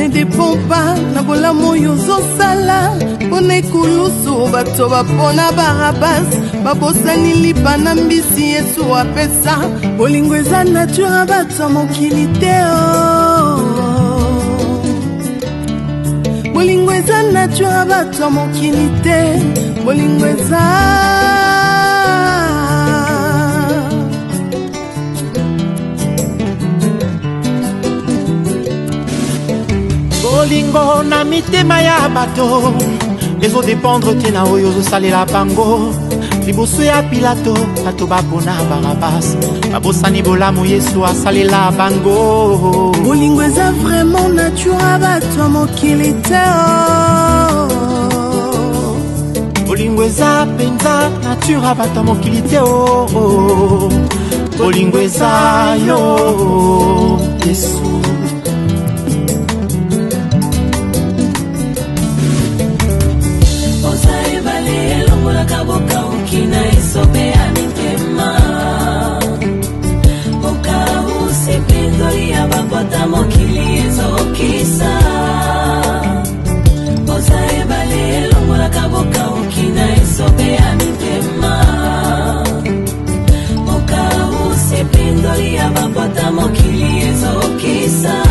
dépend pas na bolamu yozo sala pona ekulusu bato bapona barabas babosani lipa na mbisi Yesu apesa bolingo eza nature bato mokili te bolingo eza nature bato mokili te bolingo eza bolingo na mitema ya bato ezo dépendre tina oyo ozosalela bango liboso ya Pilato bato bapona Barabas babosani bolamu Yesu asalela bango bolingo eza vraiment nature bato mokili te bolingo eza penza nature bato mokili te bolingo eza yo Yesu Boka ukina isobe ya mitema Boka usipindoli ya babota mokili ezokisa Oza ebale longola kaboka ukina isobe ya mitema Boka usipindoli ya babota mokili ezokisa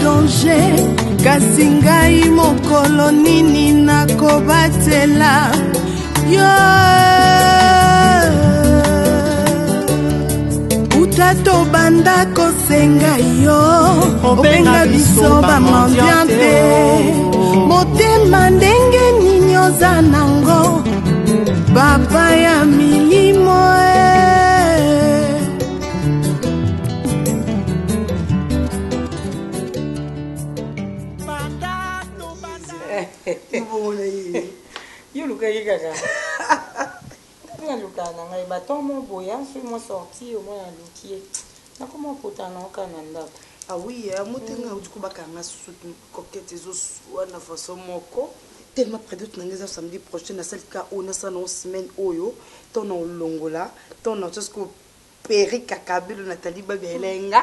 danger kasi ngai mokolo nini nakobatela yo utato banda kosenga yo obenga biso bamandiante motema ndenge nini oza nango bapa ya milimo Yo luka kaka. Nga luka na ngai baton mo boya so mo sorti au moins lukier. Na comment potana okana ndako. Ah oui, motenga udikubaka nga susu coquette ezo na façon moko. Tellement près de nangeza samedi prochain na salika ona sana o semaine oyo tona olongola tona jusqu'au péri kakabelo Nathalie Babelenga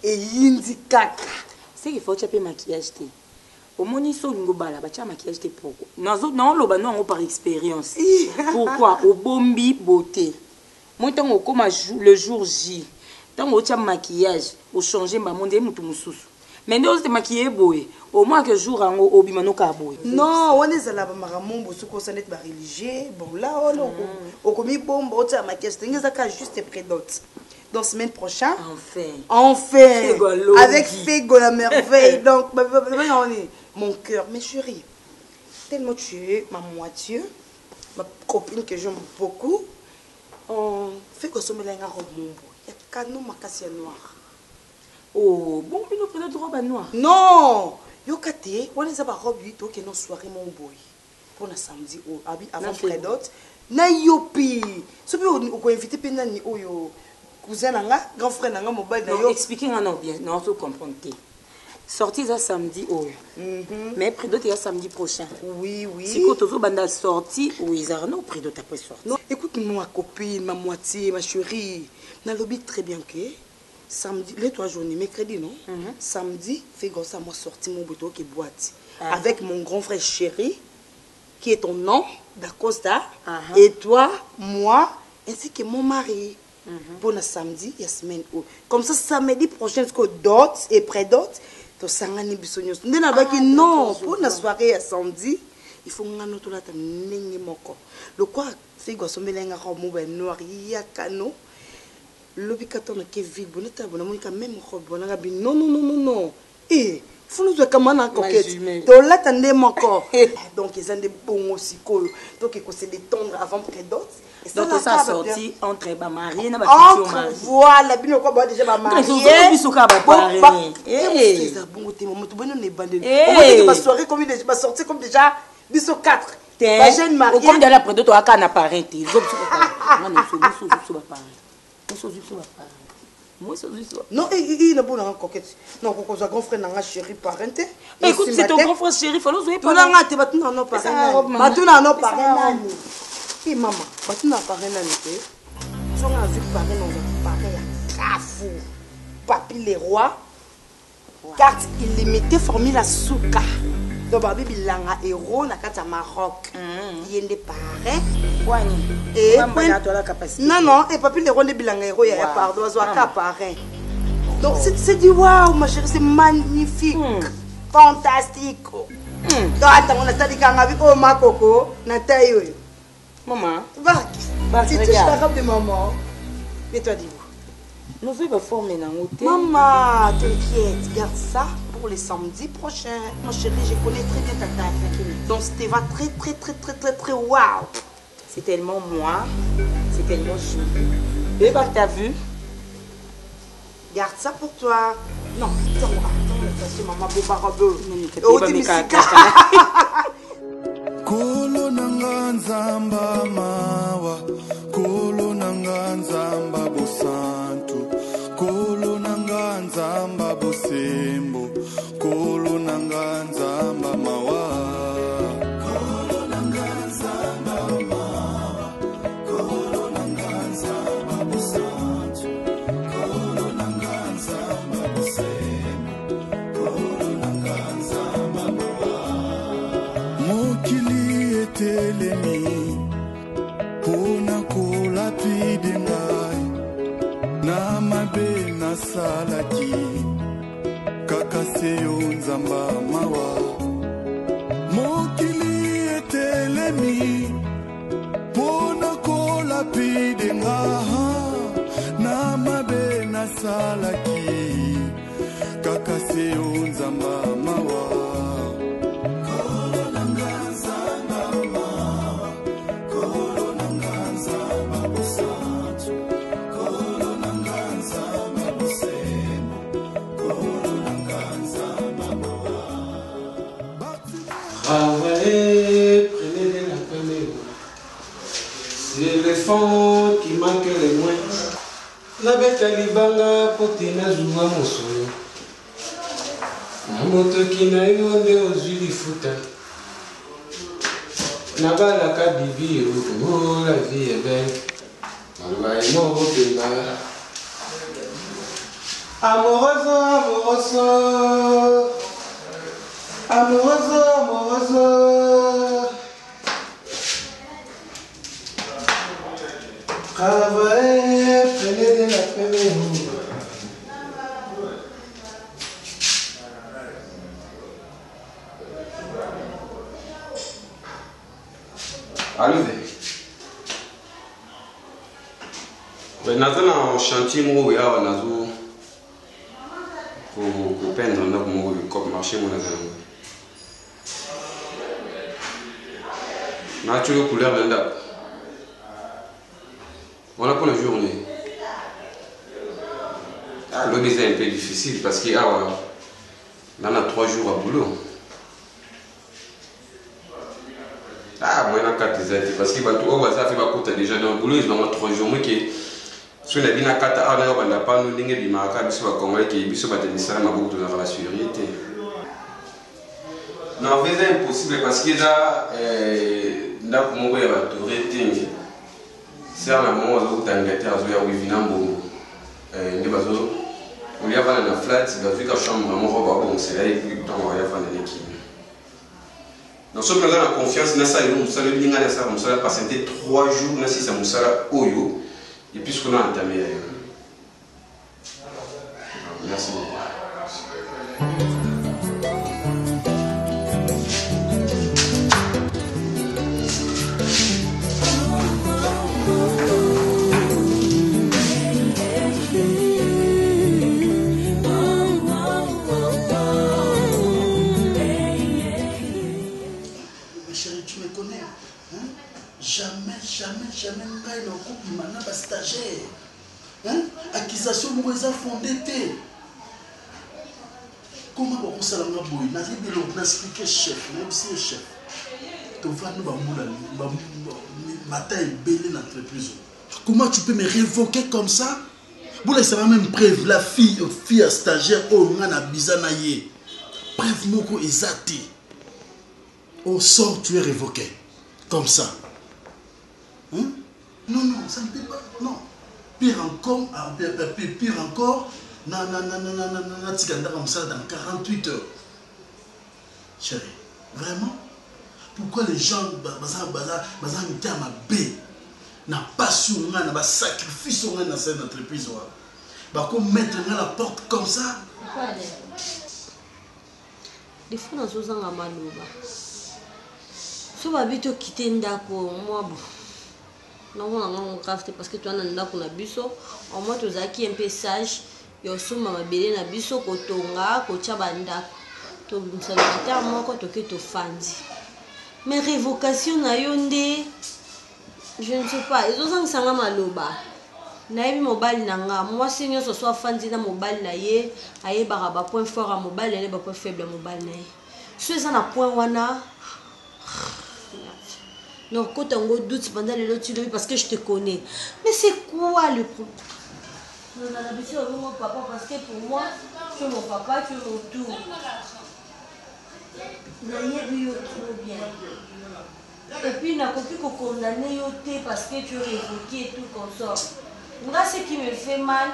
et yindi kaka. C'est qu'il faut chaper maquillage té. Au moni so lingo bala ba cha maquillage té pourquoi non loba non par expérience pourquoi au bombi beauté moi tant au comme le jour J tant au cha maquillage au changer ba monde mutu mususu mais ndose te maquiller boy au moins que jour en au bimano ka boy non on est là ba maramombo suko ça net ba religieux bon là on au komi bombo au cha maquillage ngeza ka juste près d'autres. Dans semaine prochaine. Enfin. Avec Fego la merveille. Donc, mon cœur, mes chéris. Tellement tu es ma moitié, ma copine que j'aime beaucoup. On fait que ce mélange à robe mon beau. Il y a canon ma cassia noire. Oh, bon, mais nous prenons de robe noire. Non. Yo kate, on les a pas robe 8 qui non soirée mon boy. Pour la samedi au avant près d'autres. Na yopi. Ce peut on inviter penani oyo. Cousin nanga, grand frère nanga mobile na yo. Expliquez-moi non bien, non tout comprendre. Sortie ça samedi oh. Mais près d'autres il y a samedi prochain. Oui. Si quand tu banda sortie ou ils arno près d'autres après sortie. Non, écoute-moi copine, ma moitié, ma chérie. Na lobby très bien que samedi les 3 journées mercredi non. Samedi fait comme ça moi sorti mon bouton qui boîte avec mon grand frère chéri qui est ton nom d'Acosta et toi, moi ainsi que mon mari. Pour le samedi, il y a semaine où. Comme ça, samedi prochain, jusqu'au d'autres et près d'autres, tu sangani bisognos. Non, pour la soirée à samedi, il faut que nous la tenons moko. Le quoi, c'est que ça me l'a robe noir, il y a cano. L'obicaton qui vit, bonnet, bonnet, même robe, non. Eh, faut nous dire comment on a coquette. Tu la tenais moko. Donc, ils ont des bons aussi, donc il faut se détendre avant près d'autres. Donc ça sorti entre ba marié na ba futur mari. Voilà, bino ko ba déjà ba marié. Ils biso ka ba paré. Eh, ça bon te maman, tu bonne ne bande. On dit que ba soirée comme déjà ba sortir comme déjà biso 4. Ba jeune marié. Comme dans la près de toi ka na parente. Ils ont non so ba paré. So ba paré. Moi so so. Non, il na bon coquette. Non, ko ko grand frère na chéri parente. Écoute, c'est ton grand frère chéri, faut le jouer pas. Tu na ngate ba tu na no paré. Ba tu na no paré. Et maman, quand tu n'as pas rien à noter, tu as vu pareil dans un pareil à Carrefour. Papy les rois, carte illimitée, formule à Souka. Donc, Babi Bilanga héros, na carte à Maroc. Il y a des pareils. Et non, et Papy les rois de Bilanga héros, il y a pardon, il y a pareil. Donc, c'est dit waouh, ma chérie, c'est magnifique, fantastique. Donc, attends, on a dit qu'on a vu ma coco, Nathalie. Maman, va, si tu t'arrêtes de maman, et toi, dis-vous. Nous faisons former dans l'hôtel. Maman, t'inquiète, garde ça pour les samedis prochains. Mon chéri, je connais très bien ta taille. Donc, c'était va très waouh. C'est tellement moi, c'est tellement joli. Et bah, t'as vu? Garde ça pour toi. Non, attends, maman, beau barabeu. Oh, t'es misika. Kolo nanga nzamba mawa, kolo nanga nzamba bosantu, kolo nanga nzamba bosembo, kolo nanga nzamba mawa, kolo nanga nzamba mawa, kolo nanga nzamba bosantu, kolo nanga nzamba bosembo, kolo nanga nzamba mawa. Mokili etelemi pona kolapide ngai na mabe nasalaki kaka seyo nzamba mawa. Mokili etelemi pona kolapide ngai na mabe nasalaki kaka seyo nzamba mawa. Travaillez, prenez de la peine. C'est le fond qui manque le moins. La bête à libanga potina joua mosolo. Na moto qui n'a eu on est aux yeux du fouta. Na bala ka bibi oh la vie est belle. Malva est mort au pénal. Amoroso, amoroso. Amoroso, amoroso. Travaillez, prenez de la peine. Allô, naza na chantier moko ya wa nazo ko peindre ndako moko ko marché mo naza nango. Na tuyo couleur de ndako. Voilà pour la journée. Ah, le c'est un peu difficile parce que on a 3 jours à boulot. Ah, moi, il y a 4 ans. Parce que ça fait déjà dans le boulot, ils ont 3 jours. Si on a bien 4 ans, on n'a pas nous lignes de marque, on va convaincre qu'ils sont beaucoup de la sécurité. Non, en fait, c'est impossible parce que là, là, pour moi, il y a tout rating. C'est un moment où tu as une Angleterre, où il y a un Vinambo. On y a la flat, il va faire la chambre, bon, c'est là, et puis, on va y avoir une équipe. Donc, si on a confiance, on a passé 3 jours, on a Oyo, et puis ce qu'on a entamé. Merci beaucoup. Jamais ngai na couple mana ba stagiaire. Accusation moko eza fondée. Comment on sala nga boy na libi lo na expliquer chef, même si chef. To va nous ba moula matin belé dans l'entreprise. Comment tu peux me révoquer comme ça? Boula ça même preuve la fille stagiaire o nga na bizana ye. Preuve moko ezati. Au sort tu es révoqué comme ça. Non, non, ça ne peut pas. Non. Pire encore, dans 48 heures. Chérie, vraiment? Pourquoi les gens n'a pas sur moi, n'a pas sacrifice sur moi dans cette entreprise? Comme mettre la porte comme ça? Des fois, nous sommes en maloba. Si vous avez quitté Ndako, moi, non, parce que tu as un Ndako na biso, au moins tu as acquis un peu sage, et aussi maman belé na biso kotonga, kocha banda, tu sais pas moi quand tu es fandi. Mais révocation na yonde, je ne sais pas. Ils ont sanga maloba. Naïbi mobile nanga, moi si nous soit fandi na mobile na ye, aye baraba point fort à mobile et ba point faible à mobile na ye. Si ça na point wana. Non, quand on a doute pendant les autres, parce que je te connais. Mais c'est quoi le problème? Non, on a l'habitude de mon papa parce que pour moi, tu es mon papa, tu es mon tout. Naïe trop bien. Et puis, on a compris qu'on condamné parce que tu es révoqué et tout comme ça. Moi, ce qui me fait mal,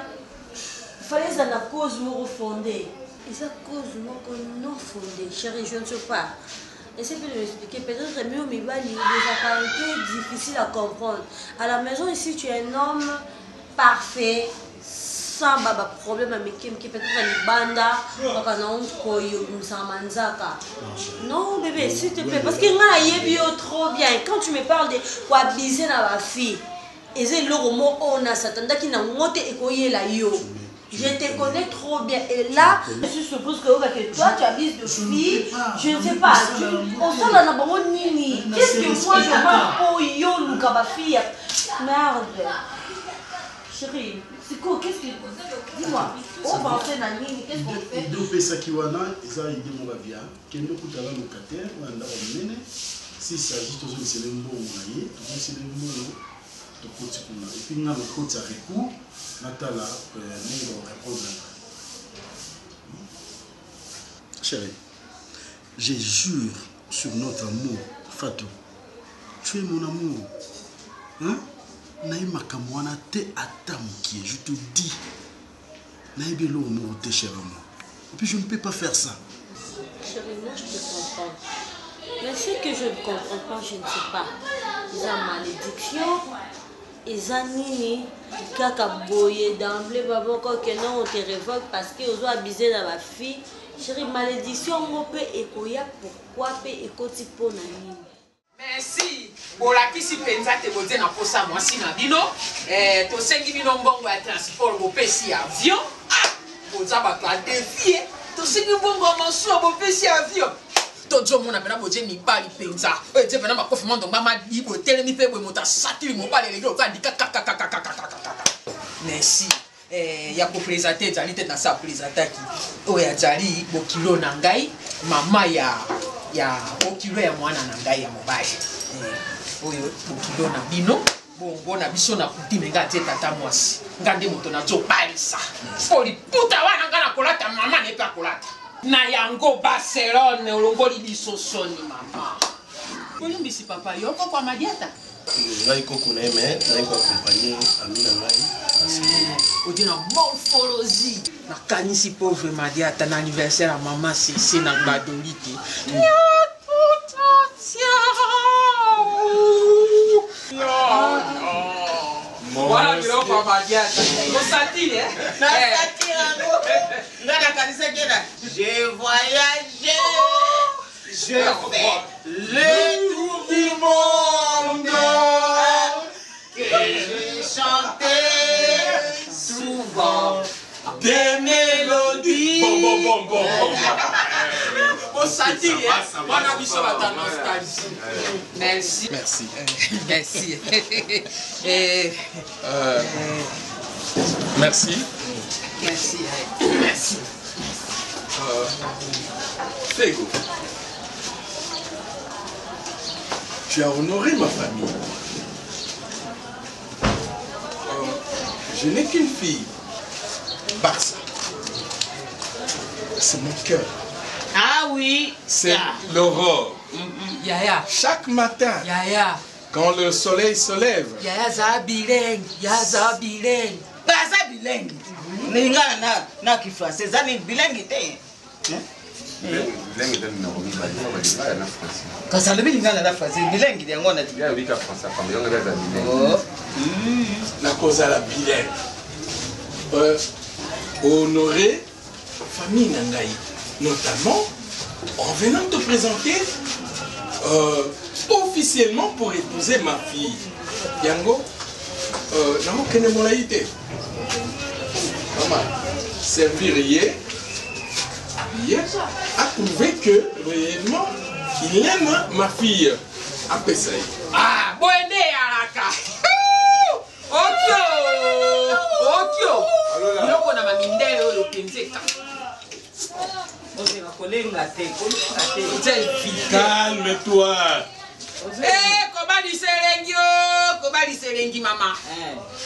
il fallait que la cause me refondée. Et ça cause non fondée, chérie, je ne sais pas. Essaye de m'expliquer. Peut-être que mieux au Mibali, il est un peu difficile à comprendre. À la maison, ici, tu es un homme parfait, sans problème avec qui peut-être un banda, non, bébé, s'il te plaît. Parce que moi, il y a trop bien. Quand tu me parles de quoi abuser dans ma fille, et c'est le mot on a s'attendait qu'il n'a monté et qu'il la yo. Je te connais trop bien. Et là, je suppose que toi, tu abuses de filles. Je ne sais pas. On sent la nabongo nini. Qu'est-ce que moi je m'en pour yo l'ukaba fille? Merde. Chérie, c'est quoi? Qu'est-ce que. Dis-moi. On va entrer dans nini. Qu'est-ce qu'on fait? Il doit payer Kiwana. Ils ont idée mon via. Kendo kutala locataire. On a ramené. S'il s'agit de ce que bon moyen, c'est le bon. Et puis, nous avons le côté à recours. Natala, nous répondre. Chérie, je jure sur notre amour, Fatou. Tu es mon amour. Hein? Naïma Kamwana te atamuki, je te dis. Naïbe l'eau amour te cher amour. Et puis je ne peux pas faire ça. Chérie, moi je te comprends. Mais ce que je ne comprends pas, je ne sais pas. Ils ont malédiction. Ils ont nini. Kaka boye d'emblée, maman, quand on te révoque parce qu'ils ont abusé dans ma fille. Chérie, malédiction, on peut écouiller pourquoi peut écouter pour nani. Merci. Bolakisi penza te boze na posa mwasi na bino. To sengi bino mbongo ya transport bo pesi avion. Boza ba ka défier. To sengi mbongo mansu bo pesi avion. Tojo mona pena boje ni bali penza. Je pena makofi mondo mama dibo telemi pe bo mota satiri mo bale le ka ndika kaka. Merci. Ya ko présenter jali te na sa présenter ki. Oya jali bo kilo na ngai mama ya okilo ya mwana na ngai ya mobali. Oyo okilo na bino bongo na biso na kutime ngati tata mwasi ngande moto na zo balisa foli puta wana ngana kolata mama ne pa kolata na yango Barcelone olongoli biso soni mama kolumbisi papa yo kwa madiata ngai koko na eme na ko accompagner amina ngai odina morphologie na kanisi pauvre madiata na anniversaire à maman c'est na badolite voilà, je vais pas dire. J'ai voyagé, je fais le tour du monde, que j'ai chanté souvent des mélodies. Merci. Merci. Merci. Merci. Merci. Merci. Fego, tu as honoré ma famille. Je n'ai qu'une fille. Barça. C'est mon cœur. Ah oui. C'est l'aurore. Yaya. Chaque matin, quand le soleil se lève. Yaza bilingue, yaza bilingue. Yaza bilingue. Ninga na kifa, c'est ça ni bilingue té. Bilingue na na français. Quand ça le bilingue na français, bilingue yango na ya bika français comme yango na bilingue. La cause à la bilingue. Honorer famille Nangaï, notamment en venant te présenter officiellement pour épouser ma fille. Yango, Namo Kene Molaïté. Maman, servir a prouvé que réellement il aime ma fille à Pessaï. Ah, bonne araka. Okyo. Yoko na mamindele oyo penzeka. Calme-toi. Kobali serengi mama.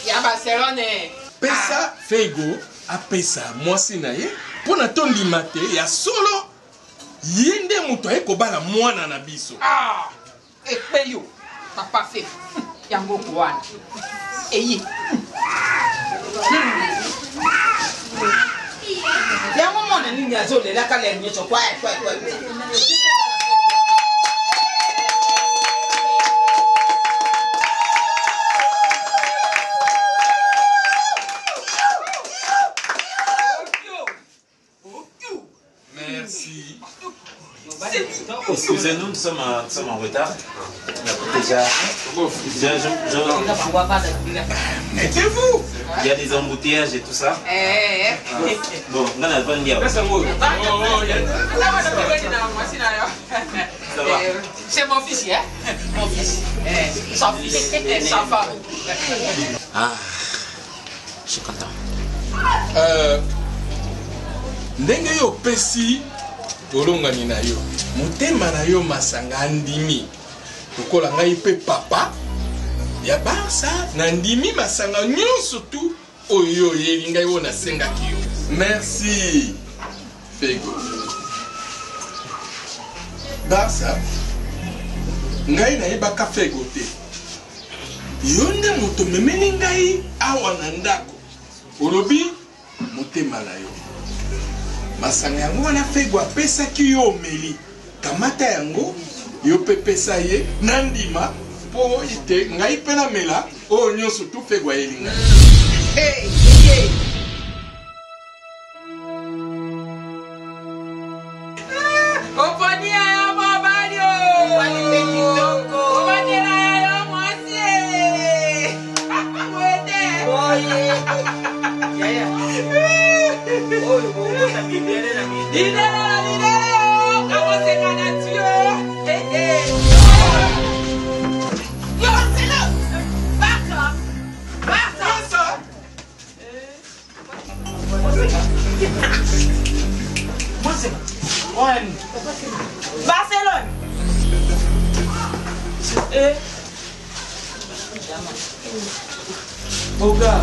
Ya Barcelone. Pesa Fego a pesa mwasi na ye pona tondima te ya solo yende moto aye kobala mwana na biso. Ah, ekpeyo papa fe yango kwana. Eyi. Yango mona nini azolela kale nyecho kwa. Merci. Excusez-nous, nous sommes en retard. Déjà, mettez-vous. Il y a des embouteillages et tout ça. Bon, on a pas de c'est mon fils, hein? Mon fils. Son fils. Sa femme. Ah, je suis content. Ndenge yo pesi olongani na yo motema na yo masanga ndimi lokola ngai pe papa ya Barça na ndimi masanga nyonso tu oyo yeli ngai wo nasengaki yo. Merci Fego. Barça ngai nayebaka Fego te yo nde moto memeli ngai awa na ndako olobi motema na yo masanga yango wana Fego apesaki yo omeli kamata yango yo pe pesa ye na ndima po ite ngai pe na mela oyo nyonso tu Fego ayelinga. Oponia ya mabario. Omanela ya mwasie. Mwende. Barcelone. Oga,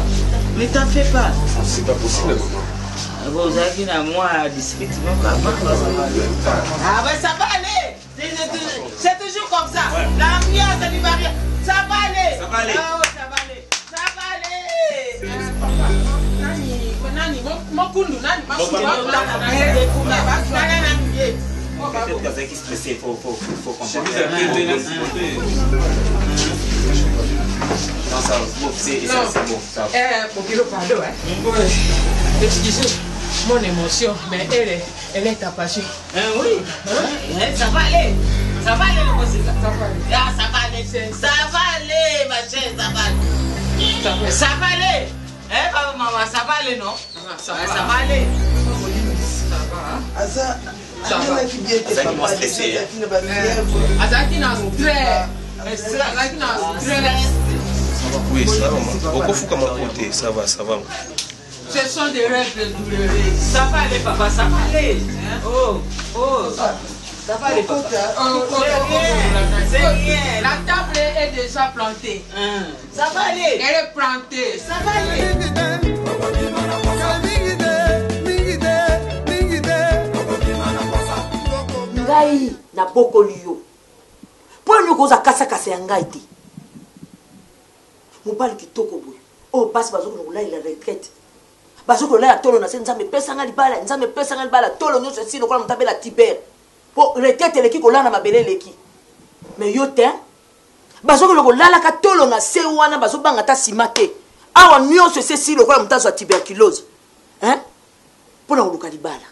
ne t'en fais pas. C'est pas possible, maman. Vous avez dit à moi, district, ah ben ça va aller. C'est toujours comme ça. L'ambiance, elle va rien. Ça va aller. Ça va aller. Ah ouais, ça va aller. Ça va aller. Peut-être qu'avec stressé, il faut comprendre. Non, ça, c'est bon. Pardon, hein. Excusez mon émotion, mais elle est apachée. Oui. Ça va aller. Ça va aller, le monsieur. Ça va aller. Ah, ça va aller. Ça va aller, ma chérie, ça va aller. Ça va aller. Hein, maman, ça va aller, non? Ça va aller. Ça va. Azaki m'a stressé. Azaki n'a stress. Oui, ça va. Beaucoup fou comme côté, ça va. Ce sont des règles douloureuses. Ça va aller, papa, ça va aller. Oh. Ça va aller, papa. C'est rien. La table est déjà plantée. Ça va aller. Elle est plantée. Ça va aller. Ngai na bokoli yo. Po nyokoza kasa ya ngai te. mobali kitoko boye oyo basi bazokolola la retraite bazokolola ya tolo na se nzambe epesanga libala nzambe epesanga libala tolo nyonso esi lokola moto abela tiber mpo retraite eleki kolala na mabele eleki mais yo te bazokolokolalaka tolo na se wana bazobanga ta nsima te awa nyonso esesi lokola moto azwa tuberculose mpo na koluka libala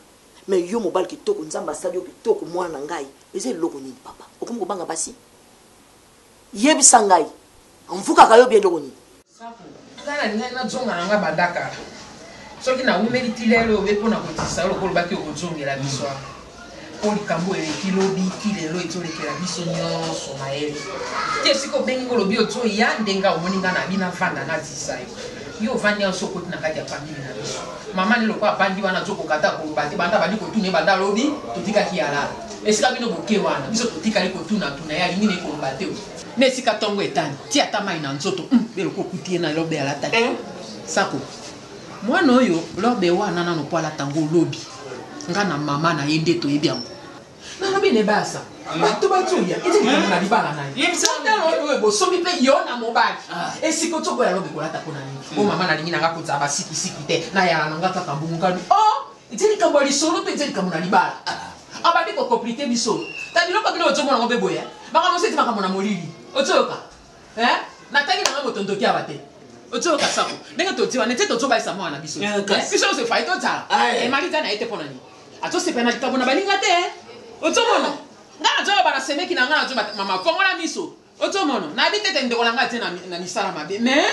mais yo mobali kitoko nzambe asali yo kitoko mwana na ngai eza eloko nini papa okomi kobanga basi yebisa ngai amfukaka yo bie eloko nini ngana ningai nazonga nanga badaka soki naumeli ti lelo obe mpona kotisa lokolobaki okozongela biso mpo likambo eleki lobi ti lelo ezolekela biso nyonso mayele ti esika obengi kolobi ozoya ndenge omoni nga na bina vanda natisa yo ovandi nyonso okoti na kati ya famille na biso mama lelo kwa avandi wana azokokata koloba te banda bandi kotuna ebanda lobi totikaki yalala esika bino boke wana biso totikali kotunatuna ye alingi na ekoloba te na esika ntongo etani ti ata mai na nzoto beloko okuti ye na lobe alata te sako mwana oyo lobe wana nano po alata ngo lobi nga na mama na ye nde toyebi yango nalobi ne basa bato bazoya ezelikambo na libala na ye oyo bosomi mpe yo na mobali esika otokoya lobe kolata mpo na nini o mama nalingi nanga kozala basikisiki te nayala nanga kaka mbungukani ezelikambo ya lisolo mpe ezelikambo na libala abandi kokomplike biso ta biloko bino ozomona ngo mpe boya makambo so eti makambo na molili ozoyoka natangi nanga motondoki awa te ozoyoka sako ndenge totiwa nete tozobalisa mwana biso biso nyonso efai tozala emalita na ye te mpo na nini atosepela na likambo na baninga te ozomona nga nazoyoba na semeki na nga nazoba mama fongola miso ozomona nayebi tete ndeko na nga te na misala mabe mais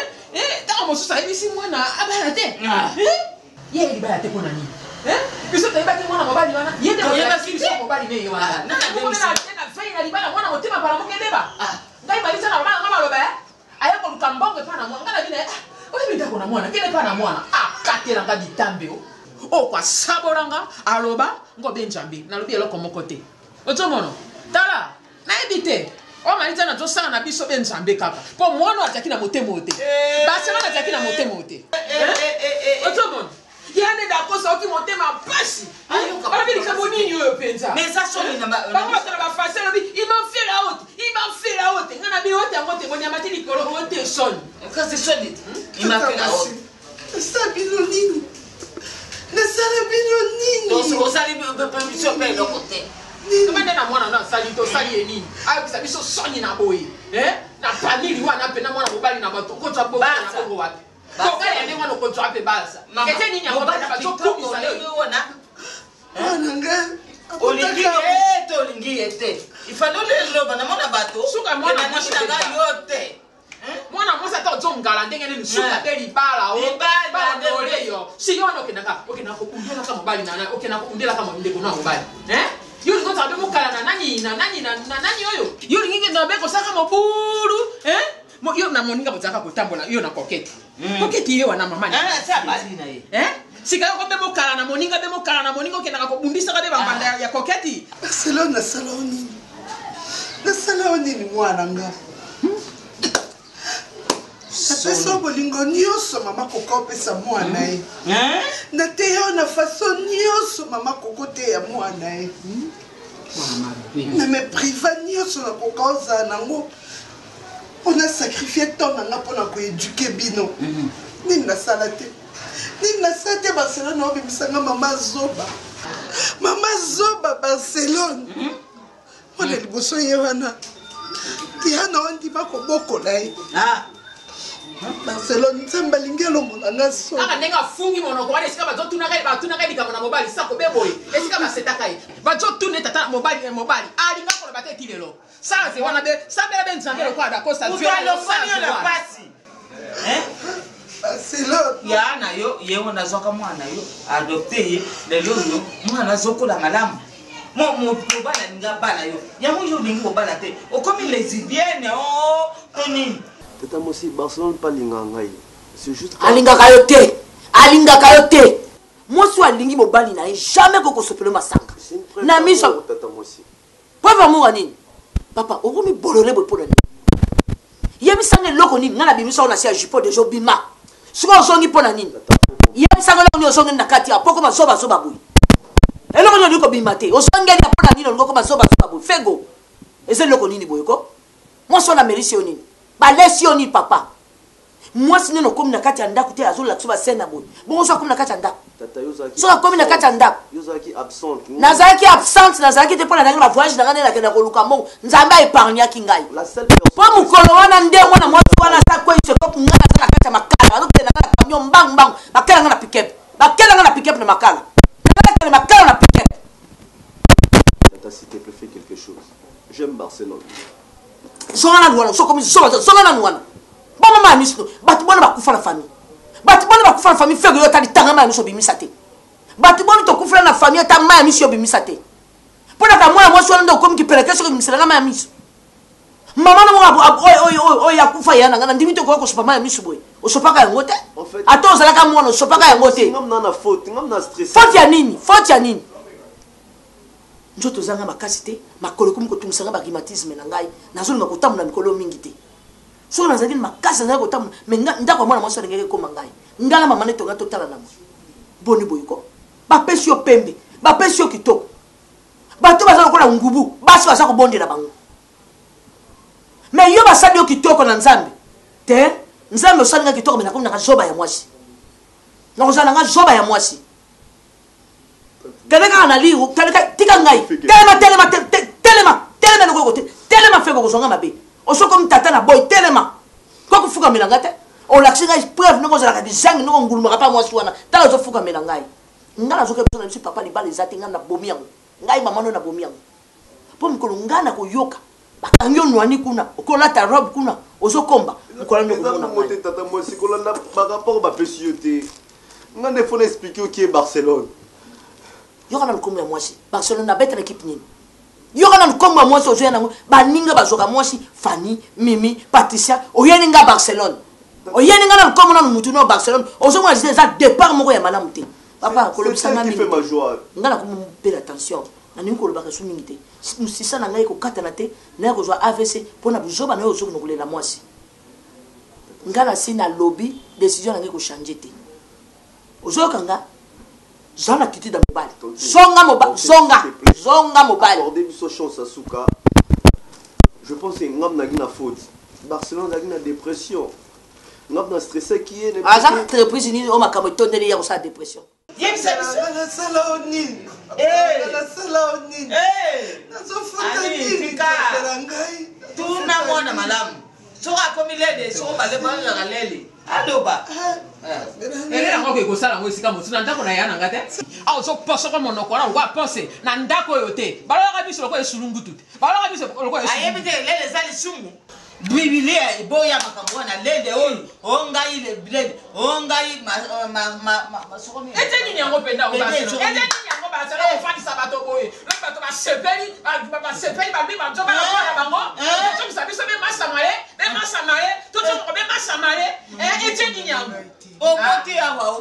ntango mosusu ayebisi mwana abala te ye libala te mpo na nini biso toyebaki mwana mobali wana ye te mobali ne ye wana na vei na libala mwana motema pala mokeleba ngai balisa na mama maloba aya koluka mbongo epa na mwana nga na bina oyebi ndako na mwana kende epa na mwana akatelanga bitambe okwa sabolanga aloba ngobe njambi nalobi eloko moko te ozomona tala nayebi te omalita na tosanga na biso be nzambe kaka mpo mwana azalaki na motema ote basanga azalaki na motema ote ozomona yane dakosa oki motema pasi balobi likambo nini oyo mpenza bango batala bafase lobi il m'a fait la haute nga na bi ote yango te bonyama te likolo ote soni sabino nini nasala bino nini osali biso mpe eloko te tomende na mwana na asali tosali ye nini ayokisa biso soni na boye na panili wana mpe na mwana mobali na bato okotwa bongo wapi kokaya nde mwana okotwa mpe basa ete nini yango bana bazokumisa yo wananga olingi ye te olingi ye te ifali oleloba na mwana bato suka mwana nanga yo te mwana mwasi ata ozongala ndenge nini suka te libala banole yo sinyo wana okendaka kobundelaka mobali okendaka kobundelaka ndeko na mobali yo lingi ozala mpe mokala na nani oyo yo lingi kenda be kosaka mobulu yo na moninga bozalaka kotambola yo na koketi koketi ye wana mama sika yoko mpe mokala na moninga okendaka kobundisaka mpe bambanda ya koketi baselo nasala o nini mwana nga apesa bolingo nyonso mama koko opesa mwana ye nateya na faso nyonso mama koko te ya mwana ye na mepriva nyonso nakoka ozala nango mpona sakrifie ton nanga mpona koeduke bino nini nasala te barcelone obimisanga mama zoba barcelone mpona liboso ye wana tiyana ondima kobokola ye barcelone nzambe alingi alongola nga aka ndenge afungi monoko wana esika batunaka likambo na mobali sako be boye esika basetaka ye bazotuna tata mobali alinga koloba te eti lelo saze wana be sabela be nzambe lokola dakosa barcelone ya na yo ye wana azwaka mwana yo adopte ye lelo yo mwana azokola malamu mobala alinga bala yo yango yo olingi kobala te okomi lesbienne tonini tata mosi barcelone mpa alinga ngai c'est juste alingaka yo te mwasi alingi mobali na ye jamais kokosopela masanga na miso tata mosi pova mowa nini papa okomi bolole boye mpona nini yebisanga eloko nini nga na bimisa ona si ya jupo deja obima soki ozongi mpona nini yebisanga eloko nini ozongi na kati ya poko mazobazoba boye eloko nini olingi kobima te ozongeli ya mpona nini olingi komazobazoba boye fego eza eloko nini boye ko mwasi ona merisi yo nini balesi yo nini papa Moi si nous comme na kati anda côté azol la tsuba sena boy. Bon so comme na kati anda. So comme na kati anda. Yozaki absente. Nazaki absente, nazaki te pona na voyage na ngana na koluka mo. Nzamba épargner kingai. La seule Po mukolo wana ndemo na moi wana sa ko iso ko ngana na kati makala. Ano te na camion bang bang. Makala ngana pick-up. Makala ngana pick-up na makala. Makala na pick-up. Tata, s'il te plaît, fais quelque chose. J'aime Barcelone. Zona nuana, so comme zona nuana. Bon maman misto, batu bona bakufa na famille. Batu bona bakufa na famille fego yo tali tangama miso bimisate. Batu bona to kufa na famille ta maya miso bimisate. Pona ka mwana mwaso ndo comme ki peleke so bimisala na maya miso. Mama na mwa oy akufa yana ngana ndimi to ko sopa maya miso boy. O sopa ka ngote? En fait, ato zala ka mwana sopa ka ngote. Ngam na faute, ngam na stress. Faute ya nini? Faute ya nini? Njoto zanga makasite, makolo kum ko tumusanga ba climatisme na ngai. Nazo nga kotamuna mikolo mingi te. So na zali makasa na kotamuna, me ndako mwana mwaso ngeke ko mangai. Ngala mama ne tonga totala na mo. Boni boyiko. Ba pesi yo pembe, ba pesi yo kitoko. Ba to bazalo ko na ngubu, basi baza ko bondela bango. Me yo basadi yo kitoko na nzambe. Te, nzambe osali nga kitoko me na ko na zoba ya mwasi. Na ko zana nga zoba ya mwasi. Quelqu'un a li quelqu'un tika ngai telema no ko telema feko ko zonga mabe o so comme tata na boy telema ko fuka milanga te o laxinga preuve no ko zala ka dizang no nguluma pa mwasi wana tala zo fuka milanga ngai ngala zo ke besoin de papa li bali zati ngana bomiango ngai mama no na bomiango po mkolo ngana ko yoka bakangyo nwani kuna ko lata robe kuna o zo komba mkola ndo ko na moté tata moi si ko landa par rapport ba pessioté ngane faut expliquer qui est Barcelone. Yokana lukomo ya mwasi Barcelone na bête l'équipe nini yokana lukomo ya mwasi ozoya nango baninga bazoka mwasi Fanny Mimi Patricia oyeninga Barcelone oyeninga na lukomo na mutu no Barcelone ozomwa za départ moko ya malamu te papa kolobisa ngami fait ma joie ngana ko mpela attention na ningo kolobaka su mingi te sisa na ngai ko katana te na ko zo AVC pona buzoba na yo zo kunokulela mwasi ngana sina lobby décision na ngai ko changer te ozokanga Zana kiti da mobile. Zonga mobile. Zonga mobile. Accordez une chance à Souka. Je pense que ngam na gina faute. Barcelone na gina dépression. Ngam na stressé qui est. Ah ça très prisonnier o makamo tondeli ya ko sa dépression. Yem sa la sala onin. La sala onin. Nazo futa nini kalangai. Tu na mwana malamu. Soka komilede, soka bale bala galele. Adoba. Ele ngo ke kosala ngo sika motuna ndako na yana ngate. A so poso ko monoko na ngwa pense na ndako yote. Baloka biso ko esulungu tuti. Baloka biso ko esulungu. Ayebite lele zali sumu. Biblia iboya makambo na lele oyo. Ongai le bled. Ongai ma sokomi. Eteni nyango penda o ba. Eteni nyango ba sala o fani sabato boye. Le bato ba sepeli, ba sepeli ba bi ba joba na bango. So bisabi so be masamale, tout ko be masamale. Eteni nyango. Oboti awa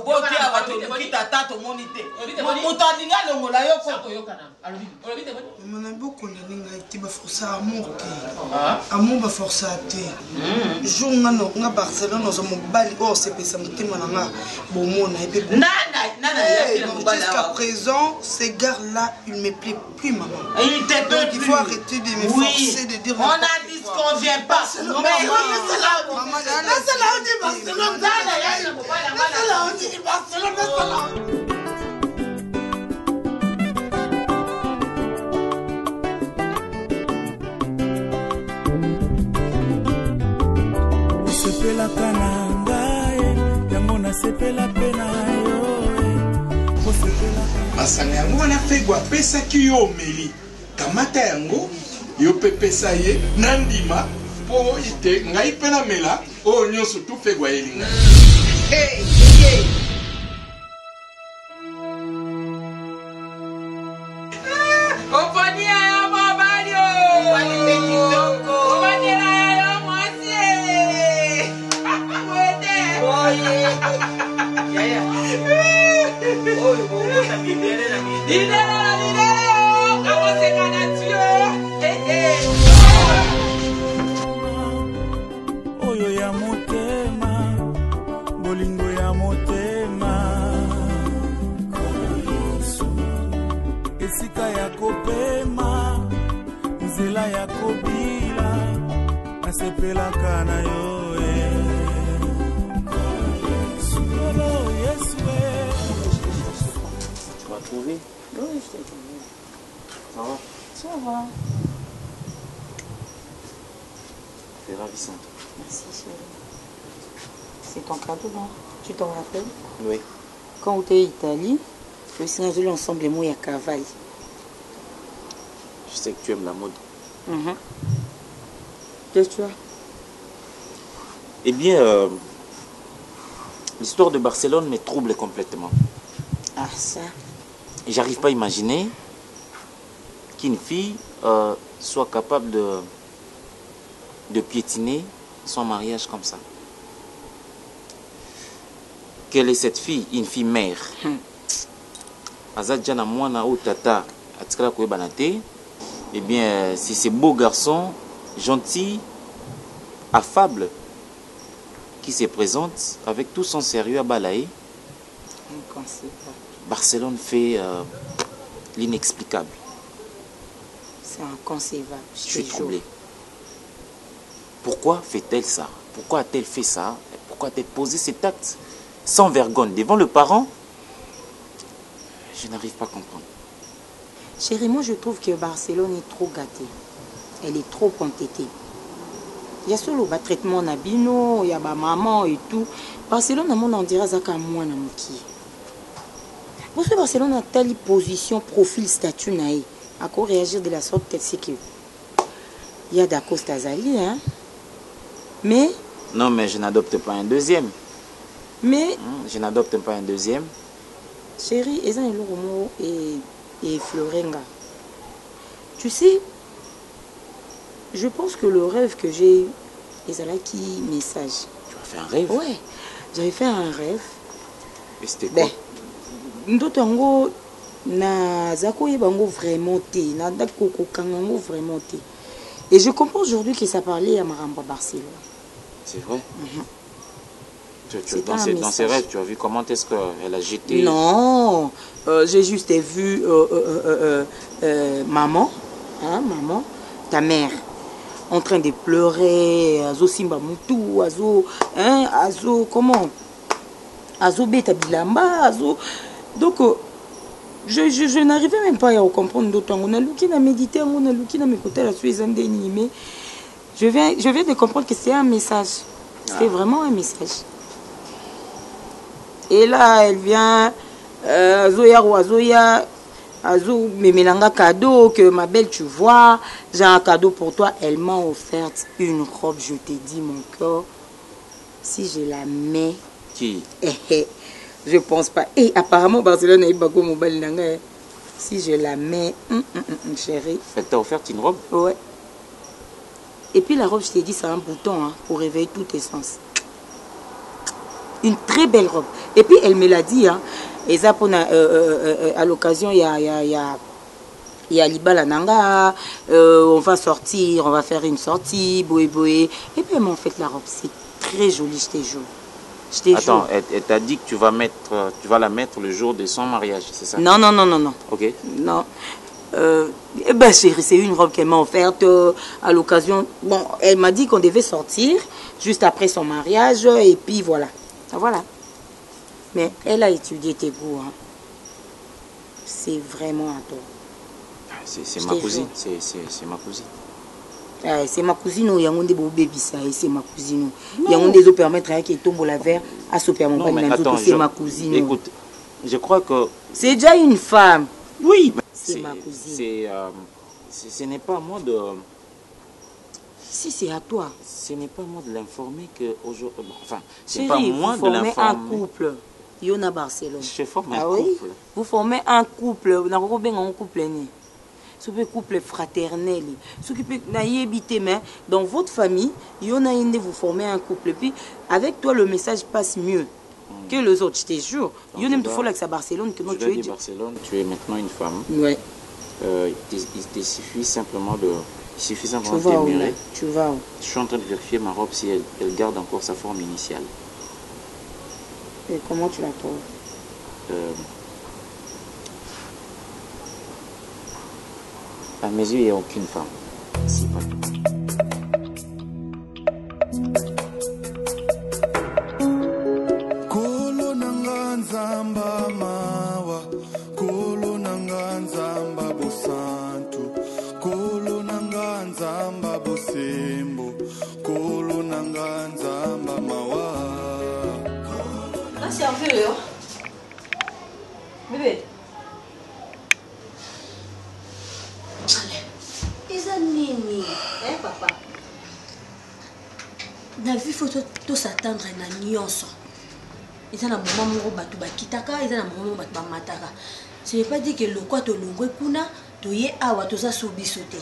to kita tato monite. Moto alinga longola yo ko yokana. Alobi te boni. Mona boko ndaninga iti ba forcer amour te. Amour ba forcer te. Jour nga Barcelone ozo mobali o sepesa motema nanga bomona epé. Jusqu'à présent, ces gars-là, ils ne me plaisent plus, maman. Donc il faut arrêter de me forcer de dire. On a dit qu'on ne vient pas. Sepelaka na ngai yango na sepela pena yo masanga yango wana fego apesaki yo omeli kamata yango yo mpe pesa ye na ndima mpo ite ngai mpe namela oyo nyonso tu fego ayelinga oyo ya motema bolingo ya motema esika ya kopema nzela ya kobila nasepelaka na yo trouvé. Oui, je t'ai trouvé. Ça va? Ça va. C'est ravissant. Merci, chérie. C'est ton cadeau, non? Tu t'en rappelles? Oui. Quand on était en Italie, le Sénégal ensemble et moi, il y a cavale. Je sais que tu aimes la mode. Qu'est-ce que tu as? Eh bien, l'histoire de Barcelone me trouble complètement. Ah, ça. Et j'arrive pas à imaginer qu'une fille soit capable de piétiner son mariage comme ça. Quelle est cette fille? Une fille mère. Azadjana Mwana ou Tata Atikala Kouebanate. Eh bien, c'est ces beaux garçons, gentils, affables, qui se présentent avec tout son sérieux à Balaï. Barcelone fait l'inexplicable. C'est inconcevable. Je suis troublé. Pourquoi fait-elle ça? Pourquoi a-t-elle fait ça? Pourquoi a-t-elle posé cet acte sans vergogne devant le parent? Je n'arrive pas à comprendre. Chérie, moi je trouve que Barcelone est trop gâtée. Elle est trop entêtée. Il y a solo le traitement Nabino, il y a ma maman et tout. Barcelone, on dirait Zaka moi na muki. Parce que Barcelone a telle position, profil, statut naï. À quoi réagir de la sorte qu'elle sait que il y a d'Acosta Zali, hein. Mais. Non, mais je n'adopte pas un deuxième. Mais. Je n'adopte pas un deuxième. Chérie, Ezan et Loromo et Florenga. Tu sais, je pense que le rêve que j'ai, Ezala qui message. Tu as fait un rêve? Ouais, j'avais fait un rêve. Et c'était quoi? Ndotango na zako yebango vraiment té, na dakoko kangango vraiment té. Et je comprends aujourd'hui que ça parlait à Maramba Barcelone. C'est vrai? Dans ses rêves, tu as vu comment est-ce qu'elle a jeté? Non, j'ai juste vu maman, hein, maman, ta mère, en train de pleurer, Azo Simba Moutou, Azo, hein, Azo, comment? Azo Beta Bilamba, Azo. Donc, je n'arrivais même pas à comprendre d'autant. On a l'ouki à méditer, on a l'ouki à m'écouter la suite, mais je viens de comprendre que c'est un message. C'est vraiment un message. Et là, elle vient, Zoya, Azo, me mélanga cadeau, que ma belle, tu vois, j'ai un cadeau pour toi. Elle m'a offert une robe, je t'ai dit, mon cœur, si je la mets. Qui? Je pense pas. Et apparemment, Barcelone a eu beaucoup mon bel nanga. Si je la mets, chérie. Elle t'a offert une robe? Ouais. Et puis la robe, je t'ai dit, c'est un bouton hein, pour réveiller tous tes sens. Une très belle robe. Et puis elle me l'a dit, hein. Et ça, à l'occasion, il y a Libala Nanga, on va sortir, on va faire une sortie, boé. Et puis elle m'a fait la robe. C'est très joli, je te jure. Attends, elle t'a dit que tu vas la mettre le jour de son mariage, c'est ça? Non. Ok. Non. Eh ben chérie, c'est une robe qu'elle m'a offerte à l'occasion. Bon, elle m'a dit qu'on devait sortir juste après son mariage et puis voilà. Voilà. Mais elle a étudié tes goûts. Hein. C'est vraiment à toi. C'est ma cousine. C'est ma cousine. C'est ma cousine, il y a un bébé, c'est ma cousine. Il y a un des permettre qui tombe la verre à se permettre. C'est ma cousine. Écoute, je crois que. C'est déjà une femme. Oui, c'est ma cousine. Ce n'est pas à moi de. Si c'est à toi. Ce n'est pas à moi de l'informer que aujourd'hui. Enfin, c'est pas moi de l'informer. Vous formez un couple. Yona Barcelone. Je forme un couple. Oui? Vous formez un couple. Vous n'avez pas un couple né. Ce couple fraternel, ce qui peut habiter, mais dans votre famille, vous formez un couple. Et puis, avec toi, le message passe mieux que les autres, je te jure. Il y a faut là que ça Barcelone que tu es Barcelone, tu es maintenant une femme. Ouais. Il te suffit simplement de t'émurer. Tu vas où? Je suis en train de vérifier ma robe si elle garde encore sa forme initiale. Et comment tu la trouves? À mes yeux, il n'y a aucune femme. C'est pas tout. Kolo nanga nzamba mawa, kolo eza nini papa na vie faut s'attendre na nyonso eza na moment moko bato bakitaka eza na moment moko bato bamataka ce n'est pas dire que lokwa tolongwe kuna toye awa toza so biso te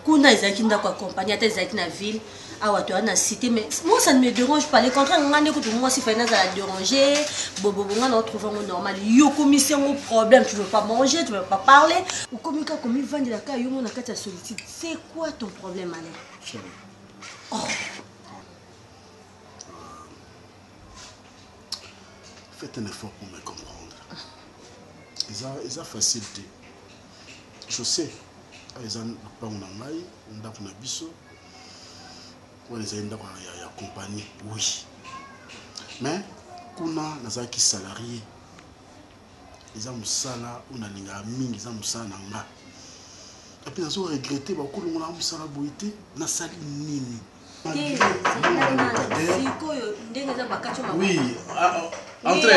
kuna ezalaki ndako accompagné ata ezalaki na ville awa toya na cité mais moi ça ne me dérange pas le contraire nga nde kutu mwasi fai nazala déranger bobo nga na retrouve ngo normal yo komisi yango problème tu veux pas manger tu veux pas parler okomi kaka komivandela kaka yo ngo na kati ya solitude c'est quoi ton problème ale Faites un effort pour me comprendre. Ils ont facilité. Je sais. Ils ont pas un amaï, on a un biso. Ou ils ont une compagnie. Oui. Mais, kuna nazaki salarié. Ils ont un salaire, on a linga ming, ils ont un salaire nanga. Et puis ils ont regretté, bah qu'on a un salaire boité, na sali nini. Oui, entrez.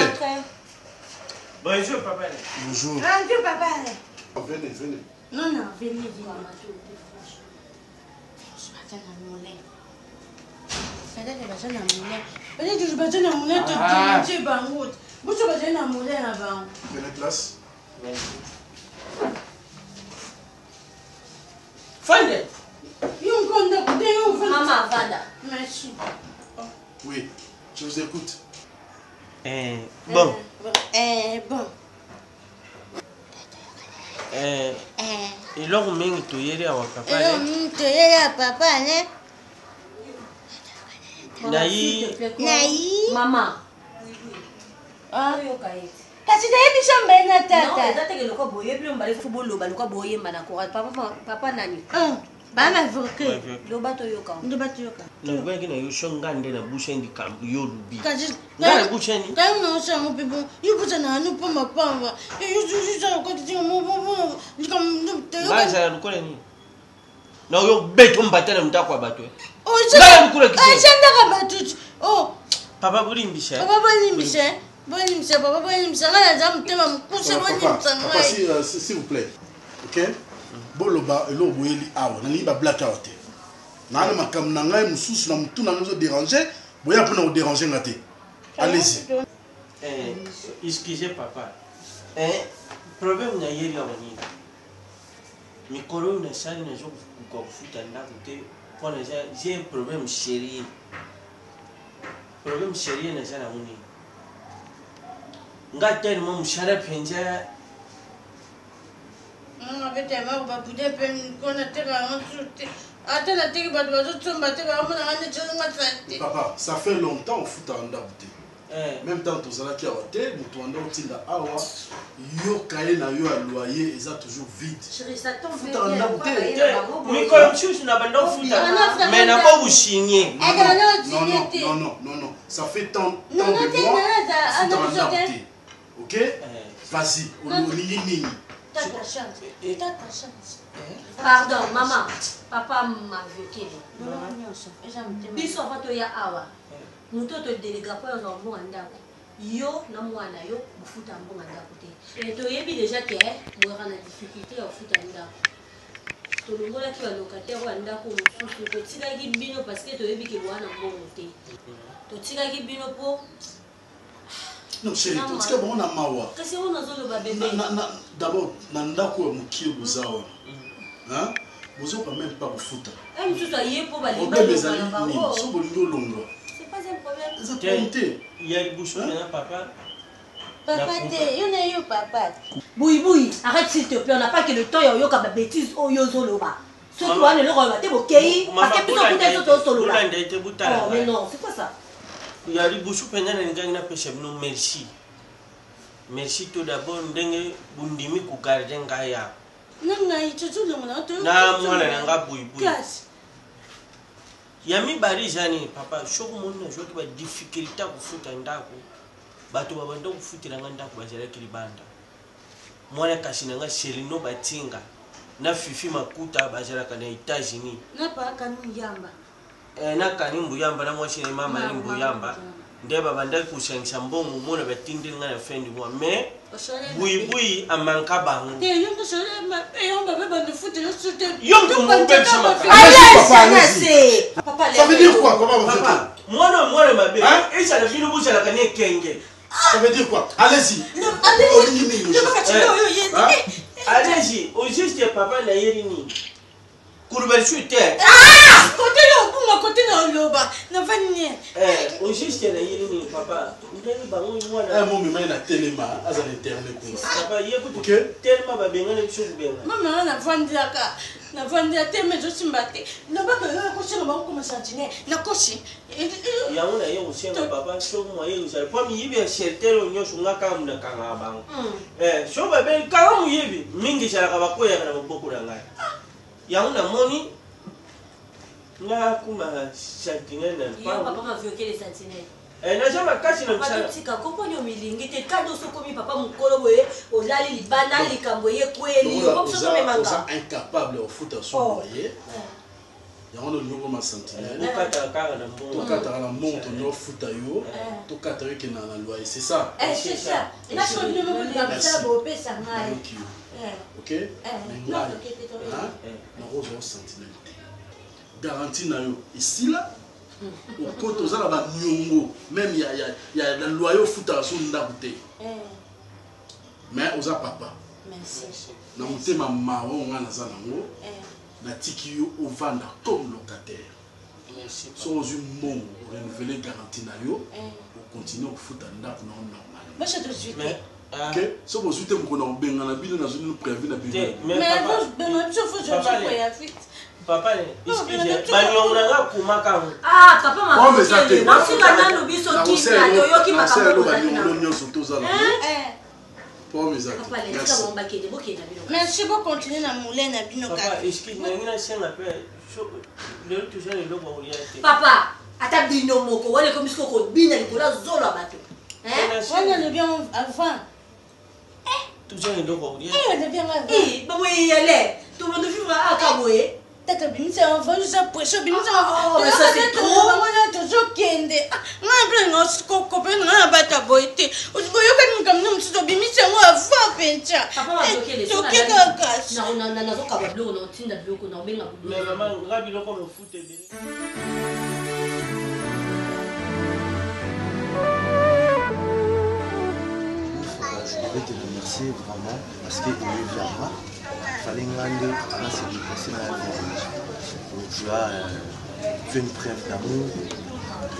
Bonjour, papa. Bonjour. Bonjour, papa. Venez, venez. Non, non, venez, venez. Venez, place. Fande. Maman, Vada. Merci. Oui, je vous écoute. Bon. Bon. Eloko mingi toyeli awa papa papa ne nayi mama kasi nayebisa mbena tata eza teke lokwa boyebi lo mbali fu boloba lokwa boyemba na courage papa nani bamavoke loba toyoka nalobaki na yo so nga nde na busha ndikambo yo lubi nga na busha ni kai unaosango pipo yuputa na anu po mapamba ngazala lukole nini na oyo beto mbata na mutako wa bato sandaka batuti papa bolimbisa papa bolimbisa nga naza motema mokuse bolimbisa ngai s'il vous plaît ok boloba elo boyeli awa nalingi black awa te nana makambo na ngai mosusu na motu nango ozoderange boya mpona koderange nga te allez-y excusez papa problème na yeli awa nini mikolo oyo nasali nazokokuka kofuta ndako te mpona j'ai un problème sérieux naza nango nini nga tellement moshara mpenza babude mpe kona teka yango su te ata nateki bato bazotsomba te bamonanga neti ozonga te papa ça fait longtemps ofutaka ndako te même temps tozalaki awa te moto wanda otinda awa yoka ye na yo ya loyer eza toujours vide futaka ndako te mikolo mosusu na banda ofuta mais nako businye non ça fait tant de mois futaka ndako te ok vas-y olingi nini Pardon, maman. Papa m'a vécu. Biso va to ya awa. Muto to déléga po yo mbonga ndako. Yo na mwana yo bufuta mbonga ndako te. Et to yebi déjà que moi na difficulté à futa ndako. To longola ki ba locataire wa ndako mususu to tika ki bino parce que to yebi ke bwana mbongo te. To tika ki bino po non chérie, tu sais bon na mawa. Kasi on azolo ba bébé. D'abord na ndako ya mukie buzawa. Hein? Bozo pas même pas futa. Msusu aye po ba liba. So bolingo longo. C'est pas un problème. Ça compte. Il y a bouchon na papa. Papa te, yo na yo papa. Boui, arrête s'il te plaît, on n'a pas que le temps yo ka ba bêtise o yo zoloba. Surtout on le roba te bokei parce que plutôt peut-être to solo là. Oh mais non, c'est quoi ça? Il y a des bouchons pendant les gens qui n'appellent non merci. Merci tout d'abord ndenge bundimi ku gardien ngaya. Nanga itutu le mona to. Na mwana nanga boui. Yami bari jani papa shoko mona joki ba difficulté ku futa ndako. Bato babanda ku futira ndako bazela kilibanda. Mwana kashina nga Shelino batinga. Na fifi makuta bazela kana États-Unis. Na pa kanu yamba. Na kanimbu yamba na mwashine mama nimbu yamba ndeba bandaki kushangisha mbongo mona batindinga na fendi mwa mais bui amanka bangu te yongo shole Ça veut dire quoi? Comment vous faites? Moi, ma belle. Et ça, la fille, vous allez gagner Kenge. Ça veut dire quoi? Allez-y. Allez-y. Au juste, papa n'a rien. Kourbel chute. Ah! Côté là, pour moi, côté là, là-bas. N'a pas ni. Au juste, il y a rien, papa. Vous avez pas moi. Mon maman, il a tellement à l'internet. Papa, il y a beaucoup de tellement de bien, les choses bien. Maman, on a vendu la carte. Na vandi ate mais je suis mbaté. Na ba ko koshi na ba ko masantine. Na koshi. Ya una ye usianga papa show mo ye usal. Kwa mi yibi shelter onyo shunga kama na kanga bang. Show ba be kanga mu yibi mingi shala ka ba ko ya na boko na ngai. Ya una moni nga kuma santine na. Yo papa m'a vu que les sentinelles. Na jama kashi na msala. Tika komponyo milingi te kado sokomi papa mukolo boye olali libana likambo ye kweli yo comme ça me manga. Incapable au foot à son moyen. Il y a un nouveau ma sentinelle. Tout katara na monte no foot à yo. Tout katara qui na na loi c'est ça. C'est ça. Na so ni mo na ça bo pe ça ngai. OK? Na rose au sentinelle. Garantie na yo ici là. Quand on a la nyongo, même il y a le loyau foot à son ndabouté. Mais on a papa. Merci. Na monté ma maman on a zanango. Na tiki yo au vanda comme locataire. Merci. So aux mon renouveler garantie na yo. On continue au foot à ndab non normal. Moi je te suis. OK, so vous êtes mon on benga na bino na zone prévu na bino. Mais vous ben je faut je ya vite. Papa, excusez, banyonga kumaka. Ah, papa m'a dit. Non, si kana no biso ki na yo ki makambo na bino nyonso tozala. Pour mes actes. Papa, les gars vont baquer des bouquets na bino. Merci beaucoup continuer na moulin na bino ka. Papa, excusez-moi, ngina sena pe. Le toujours le lobo orienté. Papa, ata bino moko, wale comme ce ko bina likola zolo bato. On le bien avant. Toujours le lobo orienté. On le bien avant. Bah oui, allez. Tout le monde vivra à Kaboé. Tata bimisa avant je sais pression bimisa mais ça c'est trop moi toujours kende na plein nos copain na bata boité oyoka ngamna mtito bimisa moi avant pencha papa va bloquer les choses na zo ka blo no tinda bloko na benga mais maman ngabi loko me foute bele je voudrais te remercier vraiment parce que tu es vers moi. Il fallait que tu as fait une preuve d'amour et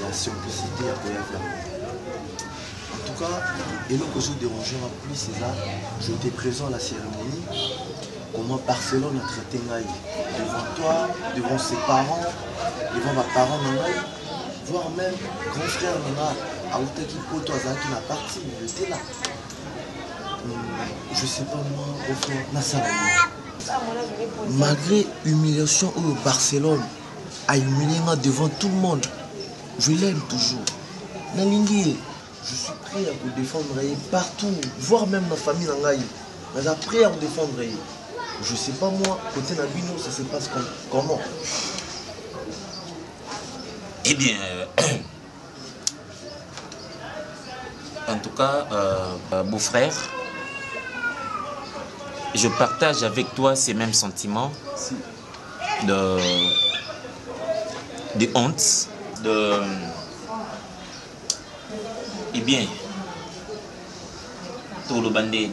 de simplicité à Koyafla. En tout cas, et nous que je dérangerai plus, c'est ça. Je étais présent à la cérémonie. Comment Barcelone a traité Ngaï devant toi, devant ses parents, devant ma parent Ngaï, voire même grand frère Ngaï, à Outaki Poto Azaki n'a parti, il était là. Je sais pas moi, au fond, malgré l'humiliation au Barcelone a humilié devant tout le monde, je l'aime toujours. Nalingi, je suis prêt à vous défendre partout, voire même ma famille Nangaï. Je suis prêt à vous défendre. Je sais pas moi, côté Nabino, ça se passe comment? Eh bien, en tout cas, beau-frère, je partage avec toi ces mêmes sentiments de honte, eh bien, tout le bandé,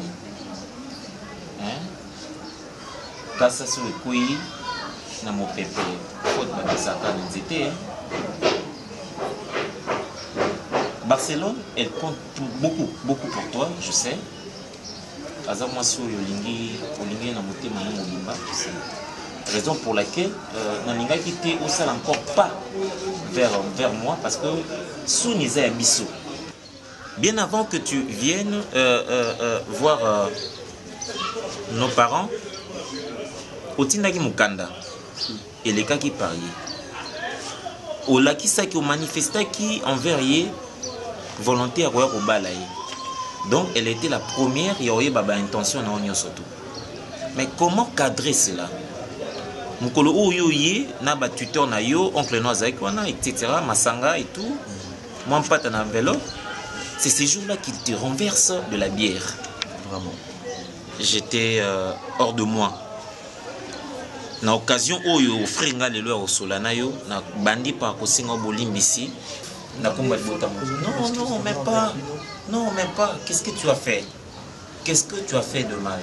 kasa sur le couille, na mon pépé, faute de ça, Barcelone, elle compte beaucoup pour toi, je sais. Raison pour laquelle Naninga quitté au salle encore pas vers moi parce que sous Niza Bisso. Bien avant que tu viennes voir nos parents, au Tindagi Mukanda et les cas qui parient. Au Lakisa qui ont manifesté qui envers volonté à voir au Balaï. Donc elle était la première, il y aurait baba intention na onyo surtout. Mais comment cadrer cela? Mukolo oyoye na ba tuteur na yo, oncle Noazaï kwana, etc. Masanga et tout. Moi pas en enveloppe. C'est ces jours-là qu'il te renverse de la bière. Vraiment. j'étais hors de moi. Na occasion oyo fringa lelo au solana yo na bandi pa ko singa bolimbisi na komba bota. Non, même pas. Non, même pas. Qu'est-ce que tu as fait? Qu'est-ce que tu as fait de mal?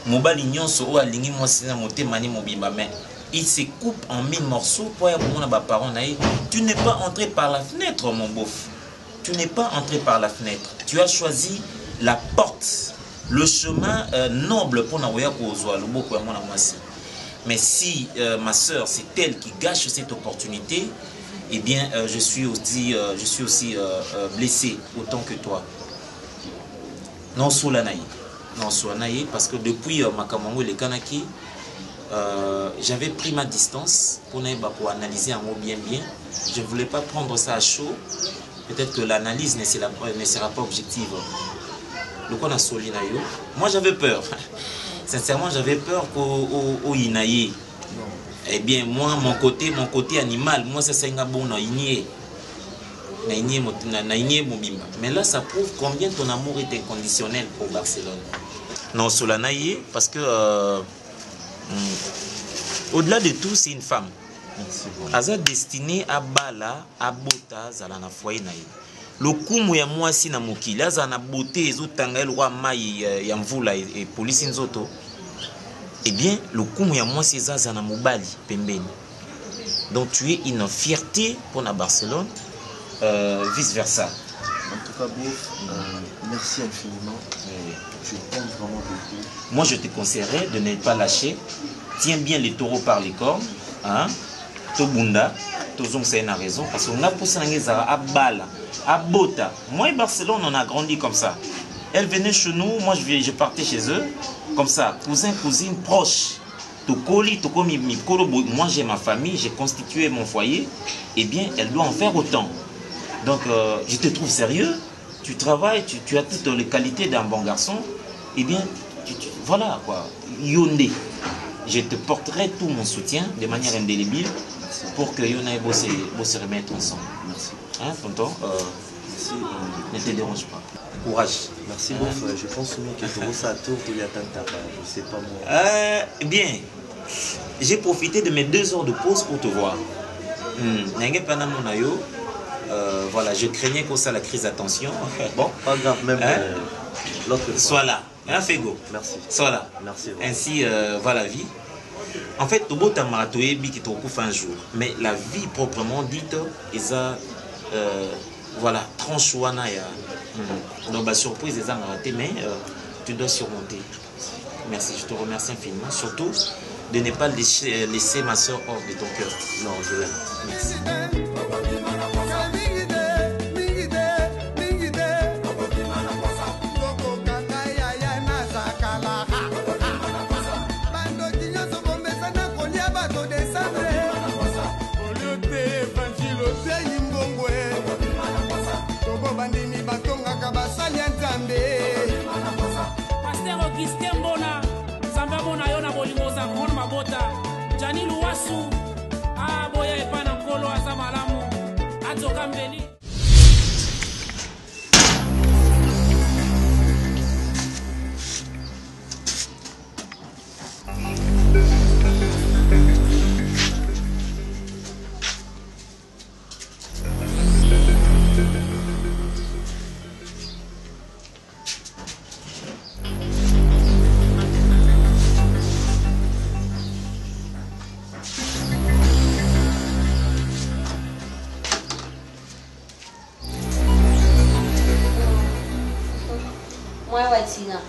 Mobali nyonso o alingi moi sina motema ni mobimba mais il se coupe en 1000 morceaux pour y mon ba parents naï. Tu n'es pas entré par la fenêtre mon beauf. Tu n'es pas entré par la fenêtre. Tu as choisi la porte, le chemin noble pour n'avoir qu'aux oies le beau quoi mon amoisi. Mais si ma soeur, c'est elle qui gâche cette opportunité, eh bien, je suis aussi blessé autant que toi. Non, Soulanaï. Non, Soulanaï, parce que depuis Makamango et les Kanaki, j'avais pris ma distance pour analyser un mot bien. Je ne voulais pas prendre ça à chaud. Peut-être que l'analyse ne sera pas objective. Le qu'on a Solinaïo. Moi, j'avais peur. Sincèrement, j'avais peur qu'au Inaïe. Eh bien, moi, mon côté animal, moi, c'est un bon naïnier. Mais là, ça prouve combien ton amour est inconditionnel pour Barcelone. Non, Solanaïe, parce que au-delà de tout, c'est une femme. Elle est destinée à Bala, à Bota, Zalana foyer naïe. Le kumu ya mwasi na mokili aza na beauté ezotanga elwa mai ya mvula et police nzoto. Eh bien le kumu ya mwasi aza na mobali pembeni. Donc tu es une fierté pour la Barcelone, vice versa. En tout cas Bof, merci infiniment. Je t'aime vraiment beaucoup. Moi je te conseillerais de ne pas lâcher. Tiens bien les taureaux par les cornes, hein? Tobunda, Tozong c'est une raison parce qu'on a poussé à Bala, à Bota. Moi et Barcelone, on a grandi comme ça. Elle venait chez nous, moi je partais chez eux, comme ça, cousin, cousine, proche. Moi j'ai ma famille, j'ai constitué mon foyer, eh bien elle doit en faire autant. Donc je te trouve sérieux, tu travailles, tu as toutes les qualités d'un bon garçon, eh bien voilà quoi, Yondé. Je te porterai tout mon soutien de manière indélébile pour que Yona et Bo se remettent ensemble. Merci. Hein, tonton merci. Ne te dérange pas. Courage. Merci, Bof. Je pense que tu as tour, tu as je sais pas moi. Bien. J'ai profité de mes 2 heures de pause pour te voir. Voilà, je craignais qu'on ça la crise d'attention. Bon, pas grave, même l'autre fois. Sois là. Hein, Fego. Merci. Sois là. Merci. Ainsi va la vie. En fait, Tobo Tamaratoé qui te recouvre un jour. Mais la vie proprement dite, voilà, tranchouana. Donc, surprise, ils ont raté, mais tu dois surmonter. Merci, je te remercie infiniment. Surtout de ne pas laisser ma soeur hors de ton cœur. Non, je l'aime. Merci. Pasteur Augustin Mbona, Zamba Mbona Yona Bolimoza, Mon Mabota, Jani Luwasu, Boya Epana Kolo Azamalamu, Atoka Mbeni. Tina,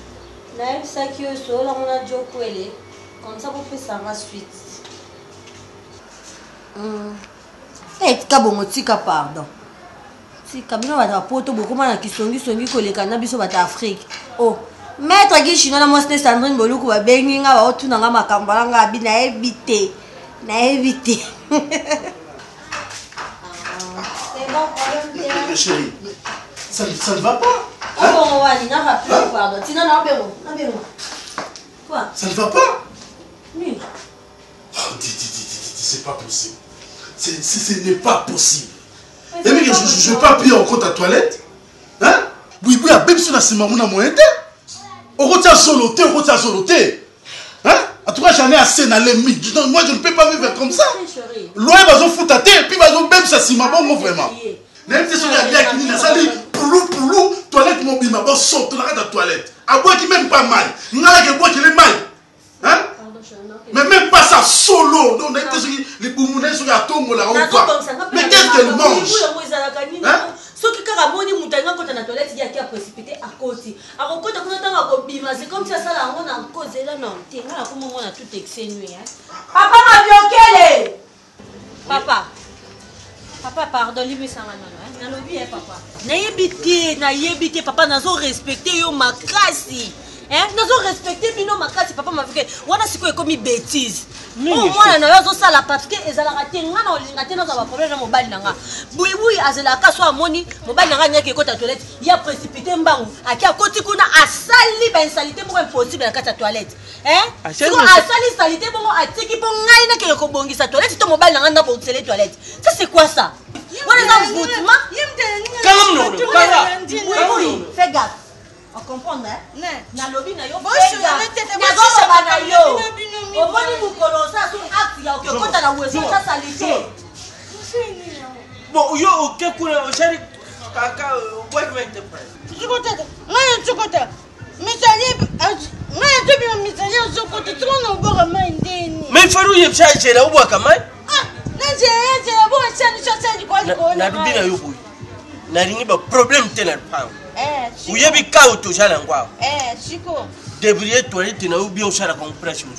na ça qui est sur la on a dit comme ça pour faire ça la suite. Eh, kabongo tika pardon. Si kabino bata poto beaucoup mana kisongi koleka na biso bata Afrique. Oh, maître qui chino na mosne Sandrine Boluku ba bengi nga ba otuna nga makamba nga abi na éviter. C'est bon problème. Chérie, ça ne va pas. Hein? Oh, Wani, n'a pas plus, pardon. Tina, non, quoi? Ça ne va pas? Oui. Oh, dis, c'est pas possible. Ce n'est pas possible. Et mais je ne vais pas payer encore ta toilette. Hein? Oui, même si on a ce moment, on a moins. Orotia soloté, orotia soloté. Hein? En tout cas, j'en ai assez dans les mythes. Moi, je ne peux pas vivre comme ça. Loin, ils vont foutre à terre, et puis ils vont même ça, si ma bon, vraiment. Même si on a bien qui n'a pas dit, poulou, toilette, mon bima, bon, saute, on arrête la toilette. À boire qui même pas mal. Il y a qui boit qui est mal. Hein? Mais même pas ça solo. Donc, les boumounets sont à tomber là, ou pas. Mais qu'est-ce qu'elle mange? Hein? Soki kaka moni mutanga kota na toilette ya kia précipité à côté. A kokota kuna tanga ko bima, c'est comme ça la ngona cause là non. Tinga la ko mona tout exénué hein. Papa m'a bloqué. Papa. Papa pardon, lui ça non hein. Na lobi hein papa. Na yebité papa nazo respecter yo makasi. Hein? Nazo respecter bino makasi papa m'a fait. Wana siko ekomi bêtise. Oh moi na yo ça la parce que ezala raté ngana olinga te nazo ba problème na mobali nanga. Boui azela ka so amoni mobali nanga nyaki ko ta toilette. Ya précipité mbangu. Akia koti kuna asali ba insalité mo impossible na kata toilette. Hein? Siko asali salité bongo atiki po ngai na ke ko bongisa toilette to mobali nanga na bongisa toilette. Ça c'est quoi ça? Wana za mvutima? Calme-nous. Fais gaffe. On comprend, hein? Na lobby na yo. Na goba na yo. Oboni mukolosa sur acte ya okota na wezo ça salité. Bon, yo OK kuna shari kaka what make the price? Chukota. Chukota. Misali, tu misali chukota. Tu na ubora mindeni. Mais faru yepsha chela ubwa kama? Na bo chani kwa na dubina yo boy. Na ringi ba problem tena pa. Uyebi ka utoshala ngwao. Chiko. Débrouiller toilette na ubi oshala compression.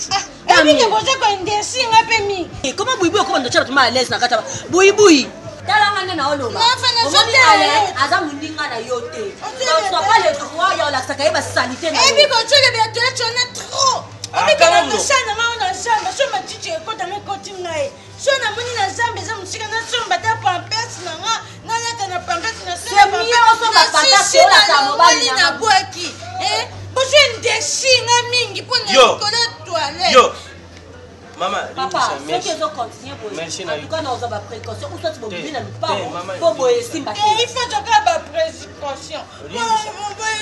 Ami ke boza ko ndesi ngape mi. Comment buibu ko ndo chala tuma à l'aise na kata. Buibu. Tala ngane na oloba. Omoni ale azamu ndinga na yote. Donc soit pas le droit ya la saka ba sanité na. Ebi ko tshele be toilette chona trop. Obi kana mshana maona shamba shoma chiche ko ta me koti ngai. Shona muni na zambe za mshika na shomba ta pampers na nga na leta na pampers na sema. C'est mieux on va pas ta la ta mobali na boaki. Boje ndeshinga mingi pona kola toilette. Yo. Mama, papa, ce qui est continuer pour en tout cas nous avons précaution ou soit tu vas bien pas pour boyer simba. Il faut que ba précaution.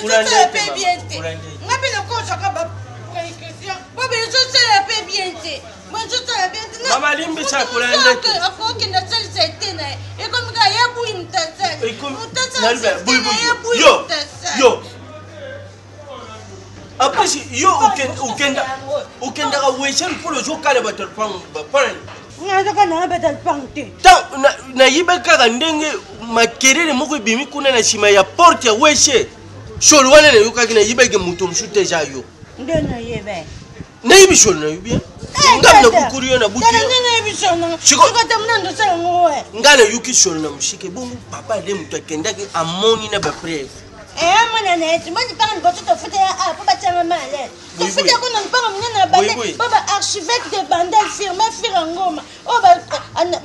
Pour ça peut bien te. Ngapi le ko saka ba précaution. Pour bien ça la peut bien te. Moi je te bien te. Mama limbi cha kula ndete. Afo ki na sali sete na. E comme ga ya bu imtasali. Buibu. Yo. Après yo ukenda ka wesha mpolo jo kale batal pang bapani ngaka na batal pang te ta na yibeka ka ndenge makerere moko bimi kuna na shima ya porte ya weshe sholo wana na yuka kina yibeke muto mshute ja yo ndena yebe na yibi sholo na yubi ngamna bukuriyo na buti na yibi sholo shiko tamna ndo sala ngowe ngana yuki sholo na mshike bongo papa le mtu akenda ki amoni na ba preve mwana neti mani panga ngoto tofuta ya a papa tanga male tofuta ko non panga mwana bale baba archevêque de Bandal firme firangoma o ba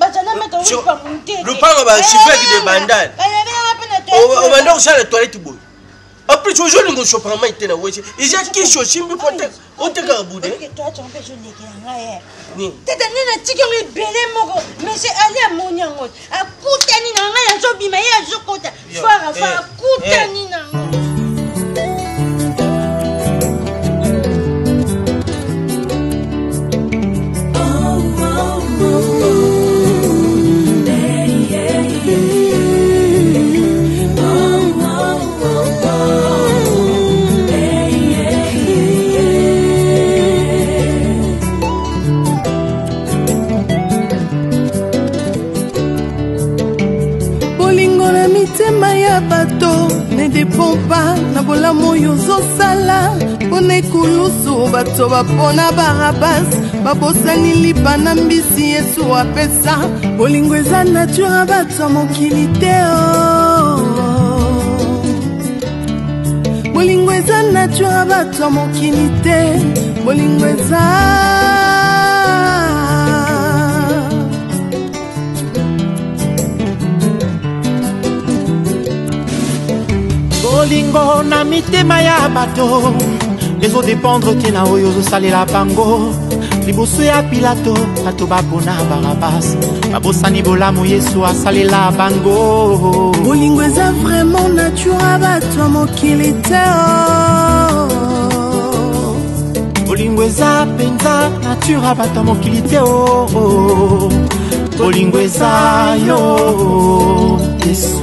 tana meto wipa munte lupanga ba archevêque de Bandal o bando sala toilette boy après tu joli ngo chopa mai tena weche ija kisho shimbi pote oteka bude toi tu empêches le kia ni tete nina tiki ngi bele moko mais c'est aller monyango akutani na nga ya zobima ya zokota fara akutani na bato ne dépend pas na bolamu yozosala mpona ekulusu bato bapona barabas babosani lipa na mbisi yesu apesa bolingo eza nature bato mokili te bolingo eza nature bato mokili te bolingo eza bolingo na mitema ya bato ezodépendre tina oyo ozosalela bango liboso ya pilato bato bapona barabas babosani bolamu yesu asalela bango bolingo eza vraiment nature bato mokili te bolingo eza penza nature abata mokili te bolingo eza yo Yesu